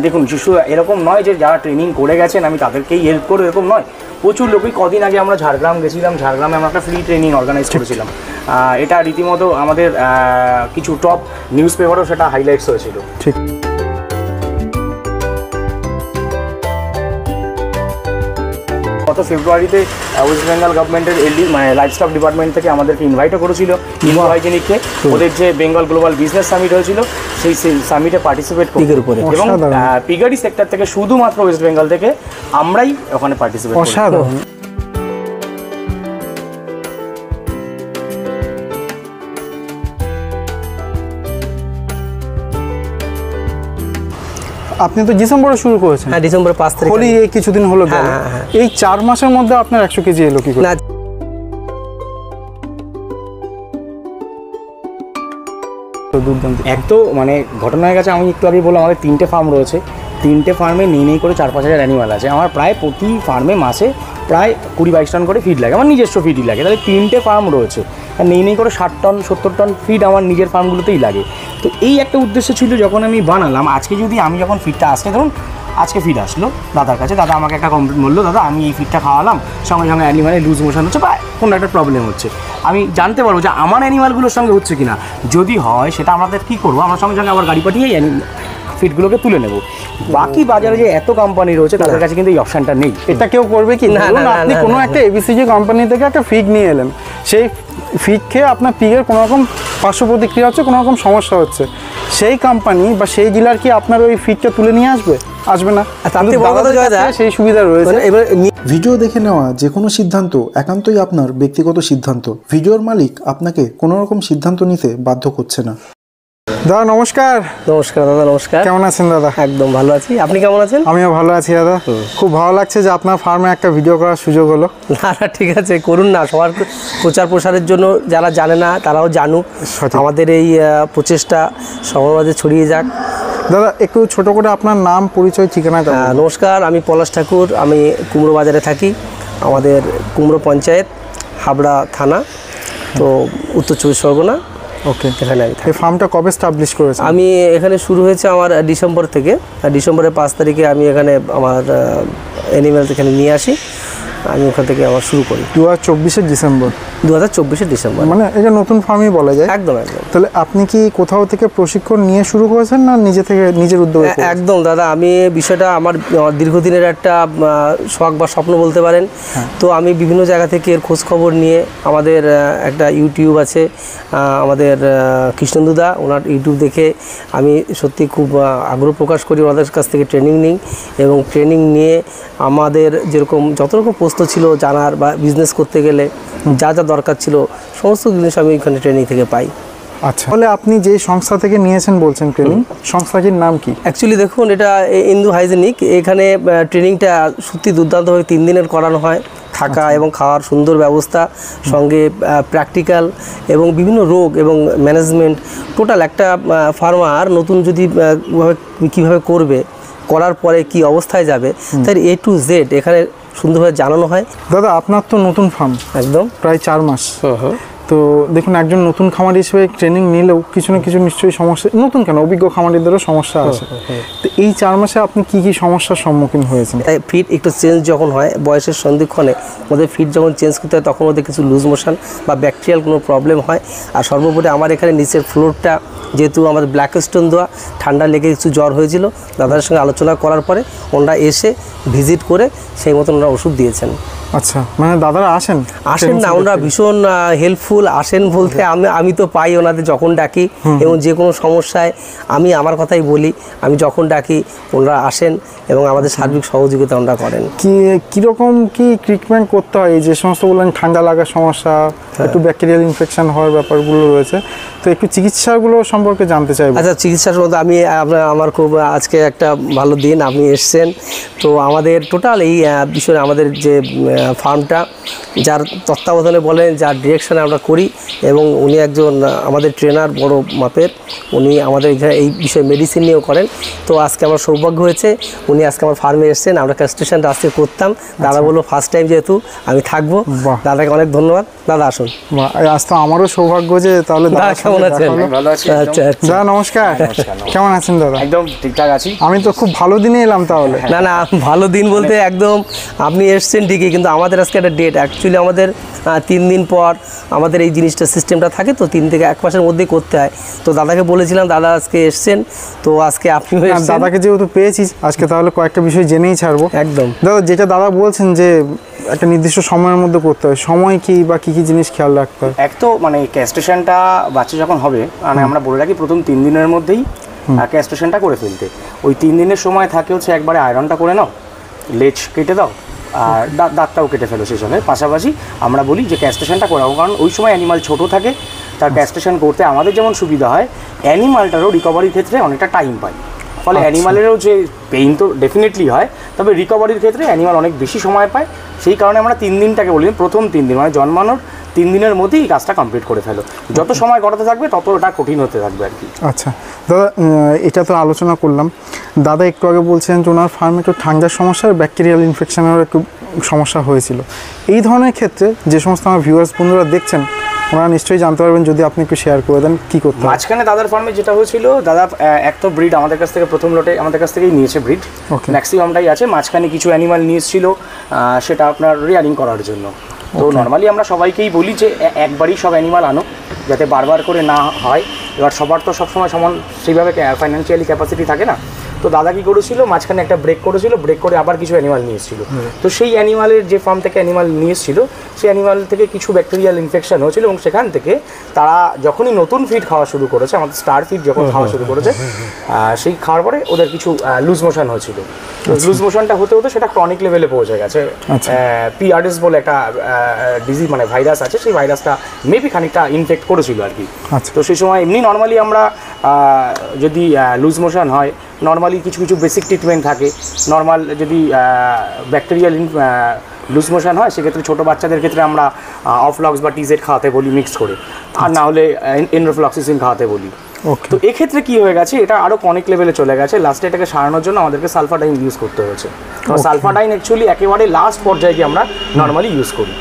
দেখুন শিশু এরকম নয় যে যারা ট্রেনিং করে গেছেন আমি তাদেরকেই হেল্প করবো, এরকম নয়। প্রচুর লোকই, কদিন আগে আমরা ঝাড়গ্রাম গেছিলাম, ঝাড়গ্রামে আমরা একটা ফ্রি ট্রেনিং অর্গানাইজ করেছিলাম। এটা রীতিমতো আমাদের কিছু টপ নিউজ পেপারও সেটা হাইলাইটস হয়েছিল। ঠিক। গত ফেব্রুয়ারিতে ওয়েস্ট বেঙ্গল গভর্নমেন্টের মানে লাইভস্টক ডিপার্টমেন্ট থেকে আমাদেরকে ইনভাইটও করেছিল ইন্দু হাইজেনিককে, ওদের যে বেঙ্গল গ্লোবাল বিজনেস সামিট হয়েছিল সেই সামিটে পার্টিসিপেট পিগের উপরে, এবং পিগারি সেক্টর থেকে শুধুমাত্র ওয়েস্ট বেঙ্গল থেকে আমরাই ওখানে পার্টিসিপেট করি। আপনি তো ডিসেম্বরে শুরু করেছেন? হ্যাঁ, ডিসেম্বরের 5 তারিখ। হোলি এই কিছুদিন হলো গেল, এই 4 মাসের মধ্যে আপনার 100 কেজি এলো কি করে? এক তো মানে ঘটনা হয়ে গেছে, আমি একটু আগে বললাম আমাদের 3টে ফার্ম রয়েছে, 3টে ফার্মে নেই করে 4-5 হাজার অ্যানিমাল আছে। আমার প্রায় প্রতি ফার্মে মাসে প্রায় 20-22 টন করে ফিড লাগে, আমার নিজস্ব ফিডই লাগে। তাহলে 3টে ফার্ম রয়েছে, আর নেই করে 60 টন 70 টন ফিড আমার নিজের ফার্মগুলোতেই লাগে। তো এই একটা উদ্দেশ্য ছিল যখন আমি বানালাম। আজকে যদি আমি যখন ফিডটা আসছে, ধরুন আজকে ফিড আসলো দাদার কাছে, দাদা আমাকে একটা কমপ্লেন বললো, দাদা আমি এই ফিডটা খাওয়ালাম, সঙ্গে সঙ্গে অ্যানিমালে লুজ মোশন হচ্ছে বা কোনো একটা প্রবলেম হচ্ছে, আমি জানতে পারবো যে আমার অ্যানিমালগুলোর সঙ্গে হচ্ছে কিনা। যদি হয় সেটা আমাদের কী করবো, আমরা সঙ্গে সঙ্গে আবার গাড়ি পাঠিয়ে ফিডগুলোকে তুলে নেব। বাকি বাজারে যে এত কোম্পানি রয়েছে তাদের কাছে কিন্তু এই অপশানটা নেই। এটা কেউ করবে কি? আপনি কোনো একটা এবিসিজি কোম্পানি থেকে একটা ফিড নিয়ে এলেন, সেই ফিড খেয়ে আপনার পিগের কোনো রকম পার্শ্ব প্রতিক্রিয়া হচ্ছে, কোনো রকম সমস্যা হচ্ছে, সেই কোম্পানি বা সেই ডিলার কি আপনার ওই ফিডটা তুলে নিয়ে আসবে? আসবে না। সেই সুবিধা রয়েছে। এবার ভিডিও দেখে নেওয়া যে কোনো সিদ্ধান্ত একান্তই আপনার ব্যক্তিগত সিদ্ধান্ত। ভিডিওর মালিক আপনাকে কোনো রকম সিদ্ধান্ত নিতে বাধ্য করছে না। দাদা নমস্কার। নমস্কার দাদা, নমস্কার। কেমন আছেন দাদা? একদম ভালো আছি, আপনি কেমন আছেন? আমিও ভালো আছি দাদা। খুব ভালো লাগছে যে আপনার ফার্মে একটা ভিডিও করার সুযোগ হলো। না ঠিক আছে, করুন না, সবার প্রচার প্রসারের জন্য যারা জানে না তারাও জানুক, আমাদের এই প্রচেষ্টা সবার মাঝে ছড়িয়ে যাক। দাদা একটু ছোট করে আপনার নাম, পরিচয়, ঠিকানা। নমস্কার, আমি পলাশ ঠাকুর, আমি কুমড়ো বাজারে থাকি, আমাদের কুমড়ো পঞ্চায়েত, হাবড়া থানা, তো উত্তর 24 পরগনা। ওকে, এখানে আমি এই ফার্মটা কবে স্টাবলিশ করেছেন? আমি এখানে শুরু হয়েছে আমার ডিসেম্বর থেকে, ডিসেম্বরের 5 তারিখে আমি এখানে আমার অ্যানিমেল এখানে নিয়ে আসি, আমি ওখান থেকে আবার শুরু করি 2024 ডিসেম্বর। 2024 ডিসেম্বর, মানে এটা নতুন ফার্মই বলা যায়। একদম একদম। তাহলে আপনি কি কোথাও থেকে প্রশিক্ষণ নিয়ে শুরু করেছেন না নিজে থেকে, নিজের উদ্যোগে? একদম দাদা, আমি বিষয়টা আমার দীর্ঘদিনের একটা শখ বা স্বপ্ন বলতে পারেন। তো আমি বিভিন্ন জায়গা থেকে এর খোঁজ খবর নিয়ে, আমাদের একটা ইউটিউব আছে আমাদের কৃষ্ণেন্দুদা, ওনার ইউটিউব দেখে আমি সত্যি খুব আগ্রহ প্রকাশ করি, ওনাদের কাছ থেকে ট্রেনিং নিই, এবং ট্রেনিং নিয়ে আমাদের যেরকম যত রকম প্রশ্ন ছিল জানার বা বিজনেস করতে গেলে যা যা দরকার ছিল সমস্ত জিনিস আমি এখানে ট্রেনিং থেকে পাই। আচ্ছা, তাহলে আপনি যে সংস্থা থেকে নিয়েছেন বলছেন ট্রেনিং, সংস্থাটির নাম কি? অ্যাকচুয়ালি দেখুন, এটা ইন্দু হাইজেনিক। এখানে ট্রেনিংটা সত্যি দুর্দান্তভাবে 3 দিনের করানো হয়, থাকা এবং খাওয়ার সুন্দর ব্যবস্থা, সঙ্গে প্র্যাকটিক্যাল এবং বিভিন্ন রোগ এবং ম্যানেজমেন্ট। টোটাল একটা ফার্মার নতুন যদি কীভাবে করবে, করার পরে কি অবস্থায় যাবে, তাই A to Z এখানে সুন্দরভাবে জানানো হয়। দাদা আপনার তো নতুন ফার্ম, একদম প্রায় 4 মাস। তো দেখুন, একজন নতুন খামারি হিসেবে ট্রেনিং নিলেও কিছু না কিছু নিশ্চয়ই সমস্যা, নতুন কেন অভিজ্ঞ খামারিদেরও সমস্যা আছে। তো এই 4 মাসে আপনি কি কি সমস্যার সম্মুখীন হয়েছেন? ফিড একটু চেঞ্জ যখন হয়, বয়সের সন্ধিক্ষণে ওদের ফিড যখন চেঞ্জ করতে হয়, তখন ওদের কিছু লুজ মোশন বা ব্যাকটেরিয়াল কোনো প্রবলেম হয়। আর সর্বোপরি আমার এখানে নিচের ফ্লোরটা যেহেতু আমাদের ব্ল্যাক স্টোন দেওয়া, ঠান্ডা লেগে কিছু জ্বর হয়েছিল, দাদার সঙ্গে আলোচনা করার পরে ওনারা এসে ভিজিট করে সেই মতন ওনারা ওষুধ দিয়েছেন। আচ্ছা, মানে দাদারা আসেন না, ওনারা ভীষণ হেল্পফুল। আসেন বলতে আমি তো পাই ওনাদের যখন ডাকি, এবং যে কোনো সমস্যায় আমি আমার কথাই বলি, আমি যখন ডাকি ওনারা আসেন এবং আমাদের সার্বিক সহযোগিতা ওনারা করেন। কীরকম কি ট্রিটমেন্ট করতে হয়? যে সমস্ত বললেন ঠান্ডা লাগার সমস্যা, একটু ব্যাকটেরিয়াল ইনফেকশন হওয়ার ব্যাপারগুলো রয়েছে, তো একটু চিকিৎসাগুলো সম্পর্কে জানতে চাইবো। আচ্ছা, চিকিৎসার মধ্যে আমার খুব আজকে একটা ভালো দিন, আপনি এসছেন। তো আমাদের টোটাল এই বিষয়ে আমাদের যে ফার্মটা, যার তত্ত্বাবধানে বলেন, যার ডিরেকশনে আমরা করি এবং উনি একজন আমাদের ট্রেনার বড় মাপের, উনি আমাদের এখানে এই বিষয়ে মেডিসিন নিয়েও করেন। তো আজকে আমার সৌভাগ্য হয়েছে উনি আজকে আমার ফার্মে এসেছেন, আমরা কাস্টেশনটা আজকে করতাম। দাদা বললো ফার্স্ট টাইম যেহেতু আমি থাকবো। বাহ। দাদাকে অনেক ধন্যবাদ। দাদা আসুন। আজ তো আমারও সৌভাগ্য যে তাহলে দাদা দাদার কেমন সঙ্গে আছেন? দেখা হলো। ভালো আছি আচ্ছা আচ্ছা। দাদা নমস্কার, কেমন আছেন দাদা? একদম ঠিকঠাক আছি। আমি তো খুব ভালো দিনে এলাম তাহলে। না না, ভালো দিন বলতে একদম আপনি এসছেন ঠিকই, কিন্তু আমাদের আজকে একটা ডেট, অ্যাকচুয়ালি আমাদের 3 দিন পর আমাদের এই জিনিসটা সিস্টেমটা থাকে, তো 3 থেকে 1 মাসের মধ্যেই করতে হয়। তো দাদাকে বলেছিলাম, দাদা আজকে এসছেন, তো আজকে আপনিও না, এসছেন। দাদাকে যেহেতু পেয়েছি আজকে তাহলে কয়েকটা বিষয় জেনেই ছাড়বো। একদম। দাদা যেটা দাদা বলছেন যে একটা নির্দিষ্ট সময়ের মধ্যে করতে হয়, সময় কি বা কি কি জিনিস খেয়াল রাখতে হয়? এক তো মানে ক্যাস্টেশনটা বাচ্চা যখন হবে, মানে আমরা বলে রাখি প্রথম 3 দিনের মধ্যেই ক্যাস্টেশনটা করে ফেলতে। ওই 3 দিনের সময় থাকে হচ্ছে একবারে আয়রনটা করে নাও, লেজ কেটে দাও আর দাঁতটাও কেটে ফেলো সেই সঙ্গে। পাশাপাশি আমরা বলি যে ক্যাস্টেশনটা করাবো, কারণ ওই সময় অ্যানিমাল ছোট থাকে, তার ক্যাস্টেশন করতে আমাদের যেমন সুবিধা হয়, অ্যানিমালটারও রিকভারির ক্ষেত্রে অনেকটা টাইম পায়। ফলে অ্যানিমালেরও যে পেইন তো ডেফিনেটলি হয়, তবে রিকভারির ক্ষেত্রে অ্যানিমাল অনেক বেশি সময় পায়। সেই কারণে আমরা 3 দিনটাকে বলি, প্রথম 3 দিন মানে জন্মানোর 3 দিনের মধ্যেই এই কাজটা কমপ্লিট করে ফেলো। যত সময় গড়াতে থাকবে তত ওটা কঠিন হতে থাকবে আর কি। আচ্ছা দাদা, এটা তো আলোচনা করলাম। দাদা একটু আগে বলছেন যে ওনার ফার্মে একটু ঠান্ডার সমস্যা আর ব্যাকটেরিয়াল ইনফেকশনের একটু সমস্যা হয়েছিল। এই ধরনের ক্ষেত্রে যে সমস্ত আমার ভিউয়ার্স বন্ধুরা দেখছেন, ওনারা নিশ্চয়ই জানতে পারবেন, যদি আপনি একটু শেয়ার করে দেন কী করতে হয়। মাঝখানে দাদার ফার্মে যেটা হয়েছিল, দাদা এক তো ব্রিড আমাদের কাছ থেকে প্রথম লটে আমাদের কাছ থেকেই নিয়েছে ব্রিড, ম্যাক্সিমামটাই আছে। মাঝখানে কিছু অ্যানিমাল নিয়ে এসেছিল, সেটা আপনার রিয়ারিং করার জন্য। তো নর্মালি আমরা সবাইকেই বলি যে একবারই সব অ্যানিমাল আনো, যাতে বারবার করে না হয়। এবার সবার তো সবসময় সমান সেইভাবে ফাইন্যান্সিয়ালি ক্যাপাসিটি থাকে না। তো দাদা কী করেছিল, মাঝখানে একটা ব্রেক করেছিল, ব্রেক করে আবার কিছু অ্যানিমাল নিয়ে এসেছিল। তো সেই অ্যানিমালের যে ফার্ম থেকে অ্যানিমাল নিয়ে এসেছিল, সেই অ্যানিমাল থেকে কিছু ব্যাকটেরিয়াল ইনফেকশন হয়েছিল, এবং সেখান থেকে তারা যখনই নতুন ফিড খাওয়া শুরু করেছে, আমাদের স্টার ফিড যখন খাওয়া শুরু করেছে, সেই খাওয়ার পরে ওদের কিছু লুজ মোশন হয়েছিল। লুজ মোশনটা হতে হতে সেটা ক্রনিক লেভেলে পৌঁছে গেছে। PRS বলে একটা ডিজিজ মানে ভাইরাস আছে, সেই ভাইরাসটা মেবি খানিকটা ইনফেক্ট করেছিল আর কি। তো সেই সময় এমনি নর্মালি আমরা যদি লুজ মোশন হয়, নর্মালি কিছু কিছু বেসিক ট্রিটমেন্ট থাকে। নর্মাল যদি ব্যাকটেরিয়াল লুজ মোশন হয়, সেক্ষেত্রে ছোটো বাচ্চাদের ক্ষেত্রে আমরা অফলক্স বা টিজেড খাওয়াতে বলি মিক্স করে, আর না হলে এনরোফ্লক্সিসিন খাওয়াতে বলি। তো এক্ষেত্রে কী হয়ে গেছে, এটা আরও অনেক লেভেলে চলে গেছে। লাস্টে এটাকে সারানোর জন্য আমাদেরকে সালফাডাইন ইউজ করতে হয়েছে। সালফাডাইন অ্যাকচুয়ালি একেবারে লাস্ট পর্যায়ে আমরা নর্মালি ইউজ করি।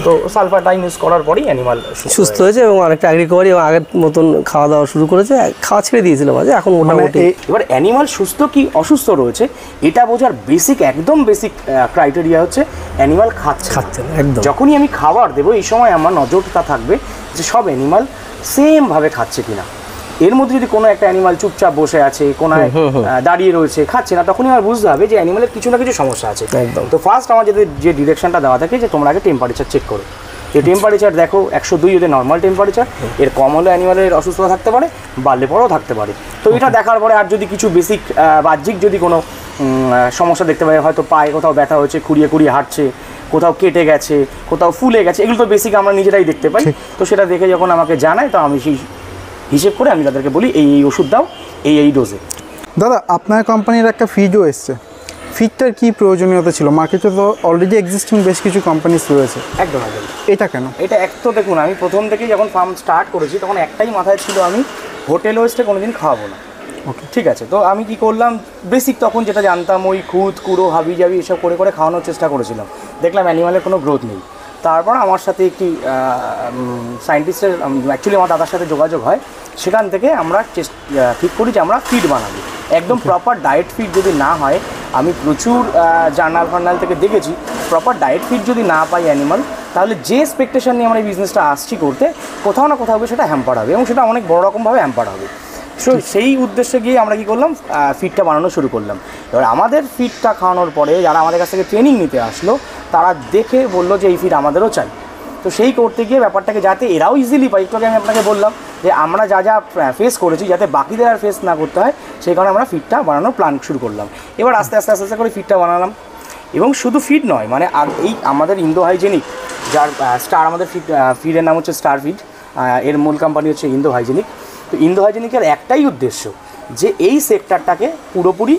তো সালফাডাইন ইউজ করার পরেই অ্যানিমাল সুস্থ হয়েছে এবং অনেকটা রিকভারি এবং আগের মতন খাওয়া দাওয়া শুরু করেছে। খাওয়া ছেড়ে দিয়েছিল মাঝে, এখন মোটামুটি। এবার অ্যানিমাল সুস্থ কি অসুস্থ রয়েছে এটা বোঝার একদম বেসিক ক্রাইটেরিয়া হচ্ছে অ্যানিমাল খাচ্ছে না। একদম যখনই আমি খাবার দেবো, এই সময় আমার নজরটা থাকবে যে সব অ্যানিমাল সেমভাবে খাচ্ছে কিনা। এর মধ্যে যদি কোনো একটা অ্যানিমাল চুপচাপ বসে আছে, কোনায় দাঁড়িয়ে রয়েছে, খাচ্ছে না, তখনই আমার বুঝতে হবে যে অ্যানিমালের কিছু না কিছু সমস্যা আছে। একদম। তো ফার্স্ট আমার যে ডিরেকশনটা দেওয়া থাকে যে তোমরা আগে টেম্পারেচার চেক করো। এই টেম্পারেচার দেখো 102 যদি নর্মাল টেম্পারেচার, এর কম হলে অ্যানিমালের অসুস্থতা থাকতে পারে, বাড়লে পরেও থাকতে পারে। তো এটা দেখার পরে আর যদি কিছু বেসিক বাহ্যিক যদি কোনো সমস্যা দেখতে পাই, হয়তো পায়ে কোথাও ব্যথা হচ্ছে, খুঁড়িয়ে খুঁড়িয়ে হাঁটছে, কোথাও কেটে গেছে, কোথাও ফুলে গেছে, এগুলো তো বেসিক আমরা নিজেরাই দেখতে পাই। তো সেটা দেখে যখন আমাকে জানায়, তো আমি সেই হিসেব করে আমি তাদেরকে বলি এই ওষুধ দাও এই ডোজে। দাদা আপনার কোম্পানির একটা ফিডও এসছে, ফিডটার কি প্রয়োজনীয়তা ছিল? মার্কেটে তো অলরেডি এক্সিস্টিং বেশ কিছু কোম্পানিজ রয়েছে। একদম একদম। এটা কেন? এটা এক তো দেখুন, আমি প্রথম থেকেই যখন ফার্ম স্টার্ট করেছি, তখন একটাই মাথায় ছিল, আমি হোটেল ওয়েস্টে কোনোদিন খাওয়াবো না। ঠিক আছে, তো আমি কি করলাম, বেসিক তখন যেটা জানতাম, ওই খুদ কুড়ো হাবি জাবি এসব করে করে খাওয়ানোর চেষ্টা করেছিলাম। দেখলাম অ্যানিমালের কোনো গ্রোথ নেই। তারপর আমার সাথে একটি সায়েন্টিস্টের, অ্যাকচুয়ালি আমার দাদার সাথে যোগাযোগ হয়, সেখান থেকে আমরা ঠিক করি যে আমরা ফিড বানাবো। একদম প্রপার ডায়েট ফিড যদি না হয়, আমি প্রচুর জার্নাল থেকে দেখেছি, প্রপার ডায়েট ফিড যদি না পাই অ্যানিমাল, তাহলে যে এক্সপেকটেশন নিয়ে আমরা এই বিজনেসটা আসছি করতে, কোথাও না কোথাও সেটা হ্যাম্পার হবে, এবং সেটা অনেক বড় রকমভাবে হ্যাম্পার হবে। সো সেই উদ্দেশ্যে গিয়ে আমরা কী করলাম, ফিডটা বানানো শুরু করলাম। এবার আমাদের ফিডটা খাওয়ানোর পরে যারা আমাদের কাছ থেকে ট্রেনিং নিতে আসলো, তারা দেখে বললো যে এই ফিড আমাদেরও চাই। তো সেই করতে গিয়ে ব্যাপারটাকে যাতে এরাও ইজিলি পাই, একটু আগে আমি আপনাকে বললাম যে আমরা যা যা ফেস করেছি, যাতে বাকিদের আর ফেস না করতে হয়, সেই কারণে আমরা ফিডটা বানানোর প্ল্যান শুরু করলাম। এবার আস্তে আস্তে আস্তে আস্তে করে ফিডটা বানালাম। এবং শুধু ফিড নয়, মানে এই আমাদের ইন্দো হাইজেনিক, যার স্টার, আমাদের ফিডের নাম হচ্ছে স্টার ফিড, এর মূল কোম্পানি হচ্ছে ইন্দো হাইজেনিক। তো ইন্দো হাইজেনিকের একটাই উদ্দেশ্য যে এই সেক্টরটাকে পুরোপুরি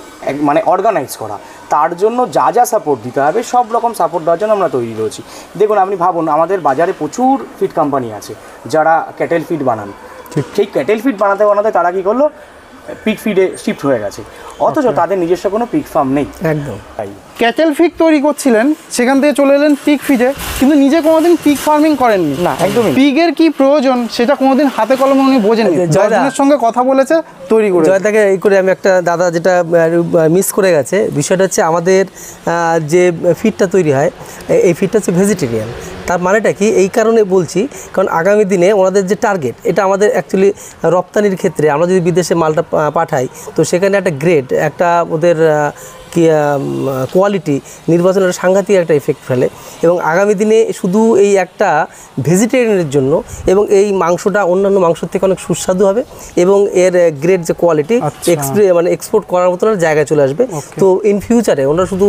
মানে অর্গানাইজ করা, তার জন্য যা যা সাপোর্ট দিতে হবে সব রকম সাপোর্ট দেওয়ার জন্য আমরা তৈরি রয়েছি। দেখুন, আপনি ভাবুন, আমাদের বাজারে প্রচুর ফিড কোম্পানি আছে যারা ক্যাটেল ফিড বানান। সেই ক্যাটেল ফিড বানাতে বানাতে তারা কী করলো, পিগ ফিডে শিফট হয়ে গেছে, অথচ তাদের নিজস্ব কোনো পিগ ফার্ম নেই। একদম তাই ক্যাটেল ফিড তৈরি করছিলেন, সেখান থেকে চলে এলেন পিগ ফিডে, কিন্তু নিজে কোনোদিন পিগ ফার্মিং করেননি। না, একদমই না। পিগের কি প্রয়োজন সেটা কোনোদিন হাতে কলমে উনি বোঝেননি, জয়দার সঙ্গে কথা বলেছে, তৈরি করে। জয়দাকে এই করে আমি একটা দাদা যেটা মিস করে গেছে, বিষয়টা হচ্ছে আমাদের যে ফিডটা তৈরি হয় এই ফিডটা হচ্ছে ভেজিটেরিয়ান। তার মানেটা কি, এই কারণে বলছি কারণ আগামী দিনে ওনাদের যে টার্গেট, এটা আমাদের অ্যাকচুয়ালি রপ্তানির ক্ষেত্রে আমরা যদি বিদেশে মালটা পাঠাই, তো সেখানে একটা গ্রেড, একটা ওদের কোয়ালিটি নির্বাচনের সাংঘাতিক একটা এফেক্ট ফেলে। এবং আগামী দিনে শুধু এই একটা ভেজিটেরিয়ানের জন্য, এবং এই মাংসটা অন্যান্য মাংসের থেকে অনেক সুস্বাদু হবে এবং এর গ্রেড যে কোয়ালিটি মানে এক্সপোর্ট করার মতো জায়গায় চলে আসবে। তো ইন ফিউচারে ওনারা শুধু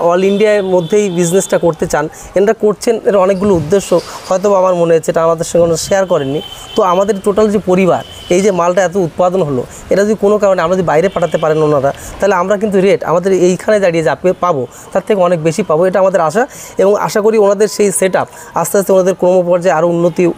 অল ইন্ডিয়ার মধ্যেই বিজনেসটা করতে চান, এনারা করছেন, এর অনেকগুলো উদ্দেশ্য হয়তো আমার মনে হচ্ছে এটা আমাদের সঙ্গে ওনারা শেয়ার করেননি। তো আমাদের টোটাল যে পরিবার, এই যে মালটা এত উৎপাদন হলো, এটা যদি কোনো কারণে আমরা যদি বাইরে পাঠাতে পারেন ওনারা, তাহলে আমরা কিন্তু রেট আমাদের এইখানে দাঁড়িয়ে যা পাবো তার থেকে অনেক বেশি পাবো, এটা আমাদের আশা। এবং আশা করি ওনাদের সেই সেট আপ আস্তে আস্তে ওনাদের ক্রমপর্যায়ে আরও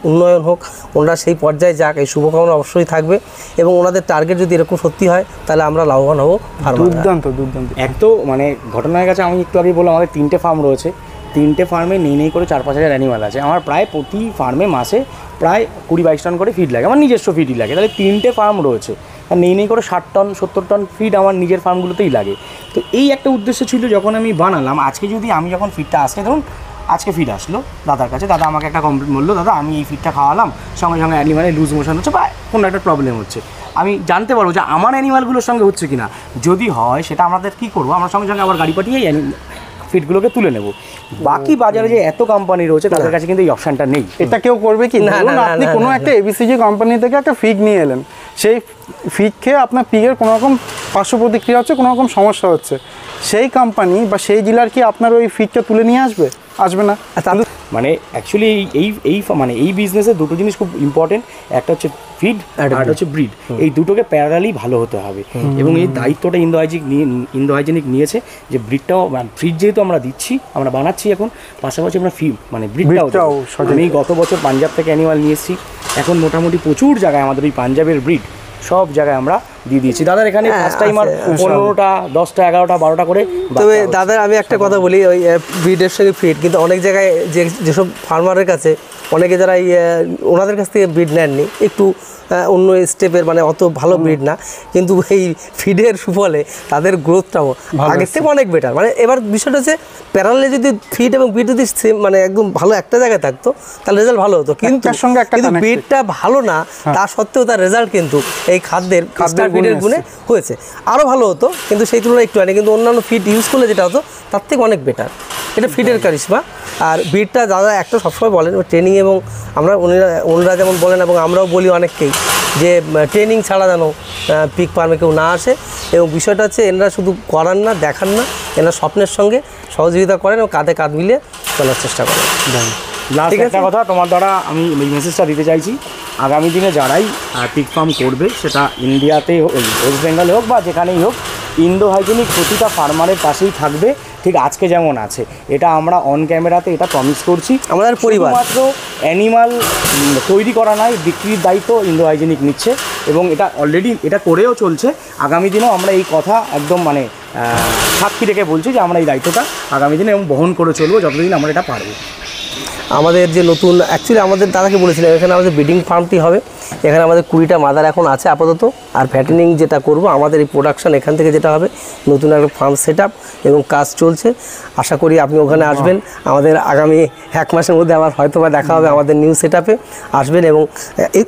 উন্নয়ন হোক, ওনারা সেই পর্যায়ে যাক, এই শুভকামনা অবশ্যই থাকবে। এবং ওনাদের টার্গেট যদি এরকম সত্যি হয় তাহলে আমরা লাভবান হবো। দুর্দান্ত দুর্দান্ত। এক তো মানে ঘটনা হয়ে গেছে, আমি একটু আগে বললাম আমাদের 3টে ফার্ম রয়েছে, 3টে ফার্মে নেই করে 4-5 হাজার অ্যানিমাল আছে। আমার প্রায় প্রতি ফার্মে মাসে প্রায় 20-22 টন করে ফিড লাগে, আমার নিজস্ব ফিডই লাগে। তাহলে 3টে ফার্ম রয়েছে, আর নেই করে 60 টন 70 টন ফিড আমার নিজের ফার্মগুলোতেই লাগে। তো এই একটা উদ্দেশ্য ছিল যখন আমি বানালাম। আজকে যদি আমি যখন ফিডটা আসলে, ধরুন আজকে ফিড আসলো দাদার কাছে, দাদা আমাকে একটা কমপ্লেন বললো, দাদা আমি এই ফিডটা খাওয়ালাম, সঙ্গে সঙ্গে অ্যানিমালে লুজ মোশন হচ্ছে বা কোনো একটা প্রবলেম হচ্ছে, আমি জানতে পারবো যে আমার অ্যানিমালগুলোর সঙ্গে হচ্ছে কিনা। যদি হয় সেটা আমাদের কী করবো, আমরা সঙ্গে সঙ্গে আবার গাড়ি পাঠিয়ে ফিডগুলোকে তুলে নেব। বাকি বাজারে যে এত কোম্পানি রয়েছে তাদের কাছে কিন্তু এই অপশানটা নেই। এটা কেউ করবে কি? আপনি কোনো একটা এবিসিজি কোম্পানি থেকে একটা ফিগ নিয়ে এলেন, সেই ফিগ খেয়ে আপনার পিগের কোনো রকম পার্শ্ব প্রতিক্রিয়া হচ্ছে, কোনো রকম সমস্যা হচ্ছে, সেই কোম্পানি বা সেই ডিলার কি আপনার ওই ফিগটা তুলে নিয়ে আসবে? আসবে না। মানে অ্যাকচুয়ালি এই বিজনেসে দুটো জিনিস খুব ইম্পর্টেন্ট, একটা হচ্ছে ফিড আর একটা হচ্ছে ব্রিড। এই দুটোকে প্যারালালি ভালো হতে হবে। এবং এই দায়িত্বটা ইন্দো হাইজেনিক নিয়েছে যে ব্রিডটাও, ফিড যেহেতু আমরা দিচ্ছি, আমরা বানাচ্ছি এখন, পাশাপাশি আমরা ব্রিডটাও। আমি গত বছর পাঞ্জাব থেকে অ্যানিমাল নিয়ে এসেছি, এখন মোটামুটি প্রচুর জায়গায় আমাদের ওই পাঞ্জাবের ব্রিড সব জায়গায় আমরা দিয়ে দিয়েছি। দাদার এখানে ফার্স্ট টাইমার 15টা 10টা 11টা 12টা করে। তবে দাদার আমি একটা কথা বলি, ওই ব্রিডের সঙ্গে ফিড কিন্তু অনেক জায়গায় যেসব ফার্মারের কাছে অনেকে যারা ওনাদের কাছ থেকে ব্রিড নেননি, একটু অন্য স্টেপের, মানে অত ভালো ব্রিড না, কিন্তু এই ফিডের সুফলে তাদের গ্রোথটাও আগের থেকে অনেক বেটার। মানে এবার বিষয়টা হচ্ছে প্যারালে যদি ফিড এবং ব্রিড যদি সেম মানে একদম ভালো একটা জায়গায় থাকতো তাহলে রেজাল্ট ভালো হতো, কিন্তু ব্রিডটা ভালো না, তা সত্ত্বেও তার রেজাল্ট কিন্তু এই খাদ্যের ফিডের গুণে হয়েছে, আরও ভালো হতো, কিন্তু সেই তুলনায় একটু হয়নি। কিন্তু অন্যান্য ফিড ইউজ করলে যেটা হতো তার থেকে অনেক বেটার, এটা ফিডের কারিশমা। আর ব্রিডটা দাদা একটা সবসময় বলেন ট্রেনিং, এবং ওনারা যেমন বলেন এবং আমরাও বলি অনেককেই, যে ট্রেনিং ছাড়া যেন পিগ ফার্মে কেউ না আসে। এবং বিষয়টা হচ্ছে এনারা শুধু করান না, দেখান না, এনারা স্বপ্নের সঙ্গে সহযোগিতা করেন এবং কাঁধে কাঁধ মিলিয়ে চলার চেষ্টা করেন। লাস্ট একটা কথা তোমার দ্বারা আমি এই মেসেজটা দিতে চাইছি, আগামী দিনে যারাই পিগ ফার্ম করবে, সেটা ইন্ডিয়াতে ওয়েস্ট বেঙ্গলে হোক বা যেখানেই হোক, ইন্দো হাইজেনিক প্রতিটা ফার্মারের পাশেই থাকবে, ঠিক আজকে যেমন আছে। এটা আমরা অন ক্যামেরাতে এটা প্রমিস করছি। আমাদের পরিবার মাত্র অ্যানিমাল তৈরি করা নয়, বিক্রির দায়িত্ব ইন্দো হাইজেনিক নিচ্ছে, এবং এটা অলরেডি এটা করেও চলছে। আগামী দিনেও আমরা এই কথা একদম মানে সাক্ষী রেখে বলছি যে আমরা এই দায়িত্বটা আগামী দিনে এবং বহন করে চলবো যতদিন আমরা এটা পারবো। আমাদের যে নতুন অ্যাকচুয়ালি আমাদের দাদাকে বলেছিলাম, এখানে আমাদের ব্রিডিং ফার্মটি হবে, এখানে আমাদের 20টা মাদার এখন আছে আপাতত, আর ফ্যাটেনিং যেটা করব আমাদের এই প্রোডাকশান এখান থেকে যেটা হবে, নতুন একটা ফার্ম সেট আপ এবং কাজ চলছে। আশা করি আপনি ওখানে আসবেন, আমাদের আগামী 1 মাসের মধ্যে আবার হয়তো বা দেখা হবে আমাদের নিউ সেট আপে আসবেন। এবং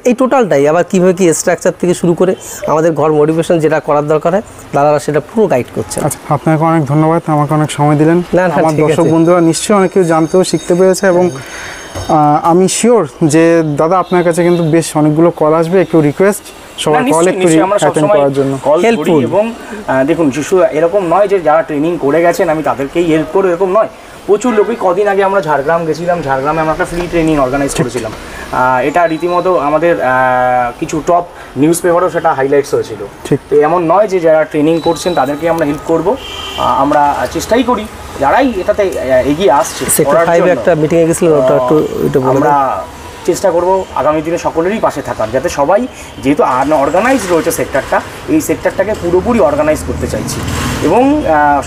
এই টোটালটাই আবার কীভাবে কী স্ট্রাকচার থেকে শুরু করে আমাদের ঘর মডিফিকেশন যেটা করার দরকার হয়, দাদারা সেটা পুরো গাইড করছে। আচ্ছা, আপনাকে অনেক ধন্যবাদ, আমাকে অনেক সময় দিলেন। আমার দর্শক বন্ধুরা নিশ্চয়ই অনেক কিছু জানতেও শিখতে পেরেছে, এবং আমি শিওর যে দাদা আপনার কাছে কিন্তু বেশ অনেকগুলো কল আসবে, একটু রিকোয়েস্ট সবাই কল একটু অ্যাটেন্ড করার জন্য, হেল্পফুল। এবং দেখুন শিশু এরকম নয় যে যারা ট্রেনিং করে গেছেন আমি তাদেরকেই হেল্প করবো, এরকম নয়। প্রচুর লোকই, কদিন আগে আমরা ঝাড়গ্রাম গেছিলাম, ঝাড়গ্রামে আমরা একটা ফ্রি ট্রেনিং অর্গানাইজ করেছিলাম। এটা রীতিমতো আমাদের কিছু টপ নিউজ পেপারও সেটা হাইলাইটস হয়েছিল। ঠিক। তো এমন নয় যে যারা ট্রেনিং করছেন তাদেরকে আমরা হেল্প করব, আমরা চেষ্টাই করি যারাই এটাতে এগিয়ে আসছে সেক্টর 5 একটা মিটিংয়ে গেছিল, ওটা একটু এটা বলে আমরা চেষ্টা করব আগামী দিনে সকলেরই পাশে থাকার, যাতে সবাই, যেহেতু অর্গানাইজ রয়েছে সেক্টরটা, এই সেক্টরটাকে পুরোপুরি অর্গানাইজ করতে চাইছি। এবং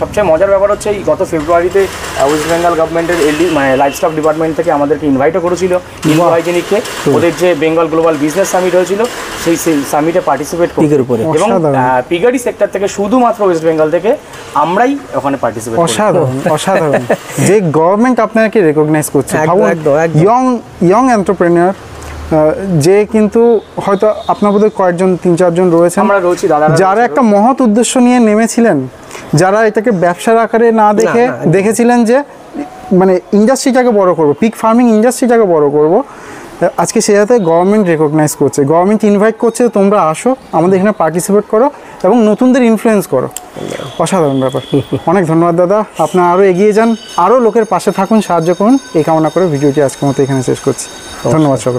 সবচেয়ে মজার ব্যাপার হচ্ছে এই গত ফেব্রুয়ারিতে ওয়েস্ট বেঙ্গল গভর্নমেন্টের মানে লাইভস্টক ডিপার্টমেন্ট থেকে আমাদেরকে ইনভাইটও করেছিল ইন্ডো হাইজেনিককে, ওদের যে বেঙ্গল গ্লোবাল বিজনেস সামিট হয়েছিল সেই সামিটে পার্টিসিপেট পিগের উপরে। এবং পিগারি সেক্টর থেকে শুধুমাত্র ওয়েস্ট বেঙ্গল থেকে আমরাই ওখানে পার্টিসিপেট করি। অসাধারণ অসাধারণ যে গভর্নমেন্ট আপনাকে রেকগনাইজ করছে। একদম, একদম, একদম। ইয়ং এন্টারপ্রেনিয়র যে কিন্তু হয়তো আপনার বোধহয় কয়েকজন 3-4 জন রয়েছেন আমরা রয়েছি দাদা, যারা একটা মহৎ উদ্দেশ্য নিয়ে নেমেছিলেন, যারা এটাকে ব্যবসার আকারে না দেখে দেখেছিলেন যে মানে ইন্ডাস্ট্রিটাকে বড় করব, পিগ ফার্মিং ইন্ডাস্ট্রিটাকে বড় করব। আজকে সে যাতে গভর্নমেন্ট রেকগনাইজ করছে, গভর্নমেন্ট ইনভাইট করছে তোমরা আসো আমাদের এখানে পার্টিসিপেট করো এবং নতুনদের ইনফ্লুয়েন্স করো। অসাধারণ ব্যাপার। অনেক ধন্যবাদ দাদা, আপনারা আরও এগিয়ে যান, আরও লোকের পাশে থাকুন, সাহায্য করুন, এই কামনা করে ভিডিওটি আজকের মতো এখানে শেষ করছি। ধন্যবাদ সকল।